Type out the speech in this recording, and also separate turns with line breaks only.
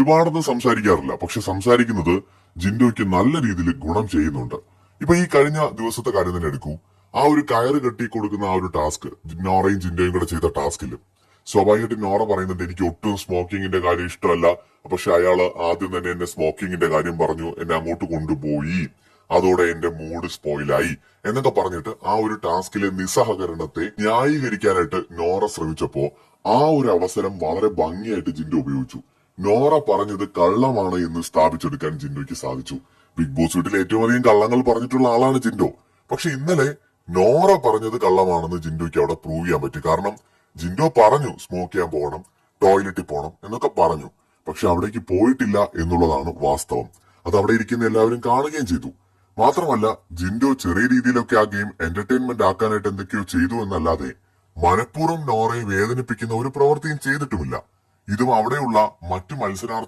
ഒരുപാടൊന്നും സംസാരിക്കാറില്ല, പക്ഷെ സംസാരിക്കുന്നത് ജിൻഡോയ്ക്ക് നല്ല രീതിയിൽ ഗുണം ചെയ്യുന്നുണ്ട്. ഇപ്പൊ ഈ കഴിഞ്ഞ ദിവസത്തെ കാര്യം തന്നെ എടുക്കൂ. ആ ഒരു കയറ് കെട്ടി കൊടുക്കുന്ന ആ ഒരു ടാസ്ക്, നോറയും ജിൻഡോയും കൂടെ ചെയ്ത ടാസ്കില് സ്വാഭാവികമായിട്ട് നോറ പറയുന്നുണ്ട്, എനിക്ക് ഒട്ടും സ്മോക്കിങ്ങിന്റെ കാര്യം ഇഷ്ടമല്ല. പക്ഷെ അയാള് ആദ്യം തന്നെ എന്നെ സ്മോക്കിങ്ങിന്റെ കാര്യം പറഞ്ഞു, എന്നെ അങ്ങോട്ട് കൊണ്ടുപോയി, അതോടെ എന്റെ മൂഡ് സ്പോയിലായി എന്നൊക്കെ പറഞ്ഞിട്ട് ആ ഒരു ടാസ്കിലെ നിസ്സഹകരണത്തെ ന്യായീകരിക്കാനായിട്ട് നോറ ശ്രമിച്ചപ്പോ ആ ഒരു അവസരം വളരെ ഭംഗിയായിട്ട് ജിൻഡോ ഉപയോഗിച്ചു. നോറ പറഞ്ഞത് കള്ളമാണ് എന്ന് സ്ഥാപിച്ചെടുക്കാൻ ജിൻഡോയ്ക്ക് സാധിച്ചു. ബിഗ് ബോസ് വീട്ടിൽ ഏറ്റവും അധികം കള്ളങ്ങൾ പറഞ്ഞിട്ടുള്ള ആളാണ് ജിൻഡോ. പക്ഷെ ഇന്നലെ നോറ പറഞ്ഞത് കള്ളമാണെന്ന് ജിൻഡോയ്ക്ക് അവിടെ പ്രൂവ് ചെയ്യാൻ പറ്റി. കാരണം ജിൻഡോ പറഞ്ഞു സ്മോക്ക് ചെയ്യാൻ പോകണം, ടോയ്ലറ്റിൽ പോകണം എന്നൊക്കെ പറഞ്ഞു. പക്ഷെ അവിടേക്ക് പോയിട്ടില്ല എന്നുള്ളതാണ് വാസ്തവം. അത് അവിടെ ഇരിക്കുന്ന എല്ലാവരും കാണുകയും ചെയ്തു. മാത്രമല്ല, ജിൻഡോ ചെറിയ രീതിയിലൊക്കെ ആ ഗെയിം എന്റർടൈൻമെന്റ് ആക്കാനായിട്ട് എന്തൊക്കെയോ ചെയ്തു എന്നല്ലാതെ മനഃപൂർവ്വം നോറയെ വേദനിപ്പിക്കുന്ന ഒരു പ്രവൃത്തിയും ചെയ്തിട്ടുമില്ല. ഇതും അവിടെയുള്ള മറ്റു മത്സരാർത്ഥി